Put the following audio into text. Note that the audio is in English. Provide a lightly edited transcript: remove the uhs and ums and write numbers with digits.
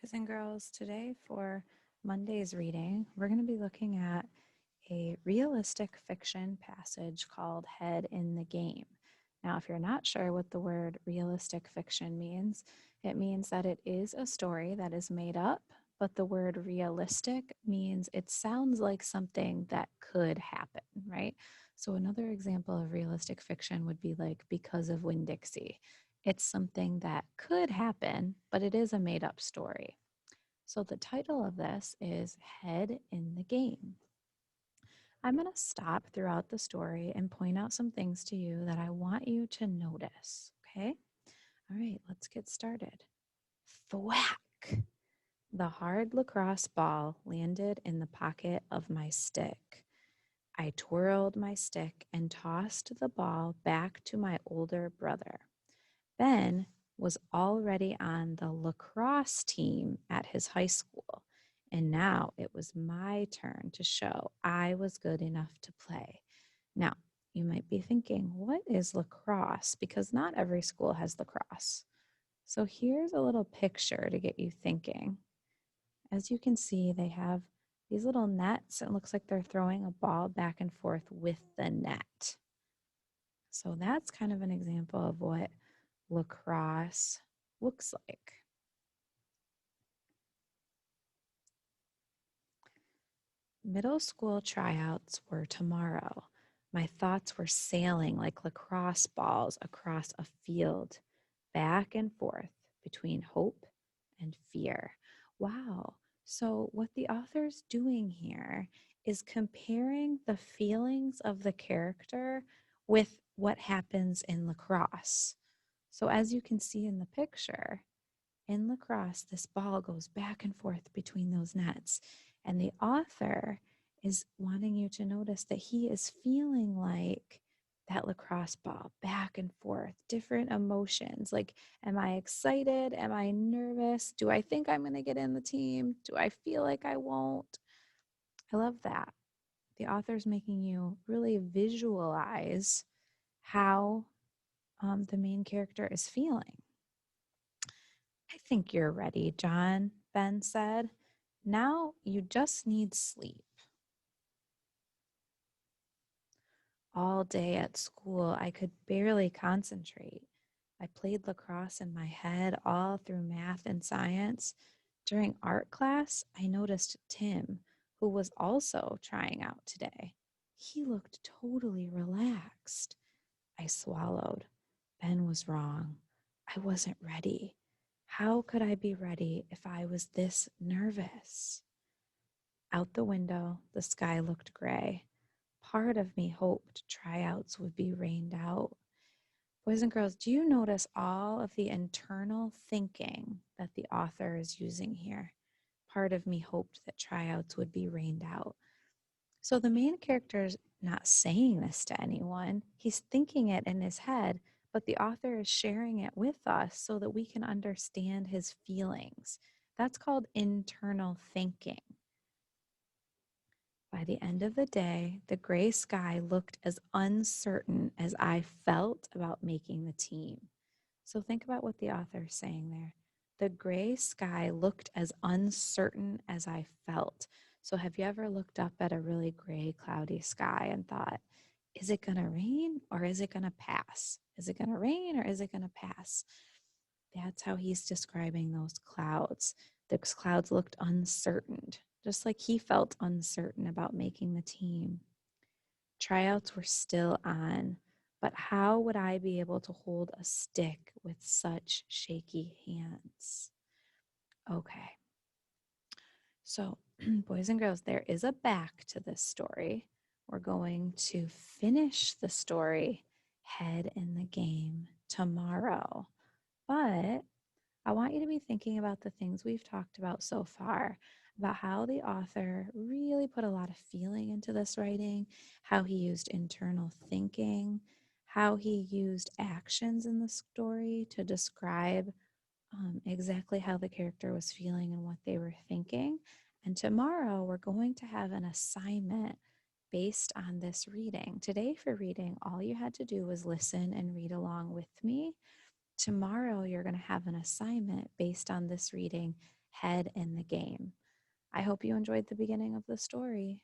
Boys and girls, today for Monday's reading, we're going to be looking at a realistic fiction passage called Head in the Game. Now, if you're not sure what the word realistic fiction means, it means that it is a story that is made up, but the word realistic means it sounds like something that could happen, right? So, another example of realistic fiction would be like Because of Winn Dixie. It's something that could happen, but it is a made up story. So the title of this is Head in the Game. I'm going to stop throughout the story and point out some things to you that I want you to notice. Okay? All right, let's get started. Thwack! The hard lacrosse ball landed in the pocket of my stick. I twirled my stick and tossed the ball back to my older brother. Ben was already on the lacrosse team at his high school, and now it was my turn to show I was good enough to play. Now, you might be thinking, what is lacrosse? Because not every school has lacrosse. So here's a little picture to get you thinking. As you can see, they have these little nets. It looks like they're throwing a ball back and forth with the net. So that's kind of an example of what lacrosse looks like. Middle school tryouts were tomorrow. My thoughts were sailing like lacrosse balls across a field, back and forth between hope and fear. Wow. So, what the author's doing here is comparing the feelings of the character with what happens in lacrosse. So, as you can see in the picture, in lacrosse, this ball goes back and forth between those nets. And the author is wanting you to notice that he is feeling like that lacrosse ball back and forth, different emotions. Like, am I excited? Am I nervous? Do I think I'm going to get in the team? Do I feel like I won't? I love that. The author's making you really visualize how the main character is feeling. I think you're ready, John, Ben said. Now you just need sleep. All day at school, I could barely concentrate. I played lacrosse in my head all through math and science. During art class, I noticed Tim, who was also trying out today. He looked totally relaxed. I swallowed. Ben was wrong. I wasn't ready. How could I be ready if I was this nervous? Out the window, the sky looked gray. Part of me hoped tryouts would be rained out. Boys and girls, do you notice all of the internal thinking that the author is using here? Part of me hoped that tryouts would be rained out. So the main character is not saying this to anyone. He's thinking it in his head, but the author is sharing it with us so that we can understand his feelings. That's called internal thinking. By the end of the day, the gray sky looked as uncertain as I felt about making the team. So think about what the author is saying there. The gray sky looked as uncertain as I felt. So have you ever looked up at a really gray, cloudy sky and thought, is it going to rain or is it going to pass? Is it going to rain or is it going to pass? That's how he's describing those clouds. Those clouds looked uncertain, just like he felt uncertain about making the team. Tryouts were still on, but how would I be able to hold a stick with such shaky hands? Okay, so boys and girls, there is a back to this story. We're going to finish the story Head in the Game tomorrow, but I want you to be thinking about the things we've talked about so far, about how the author really put a lot of feeling into this writing, how he used internal thinking, how he used actions in the story to describe exactly how the character was feeling and what they were thinking. And tomorrow we're going to have an assignment based on this reading. Today, for reading, all you had to do was listen and read along with me. Tomorrow, you're going to have an assignment based on this reading, head in the game. I hope you enjoyed the beginning of the story.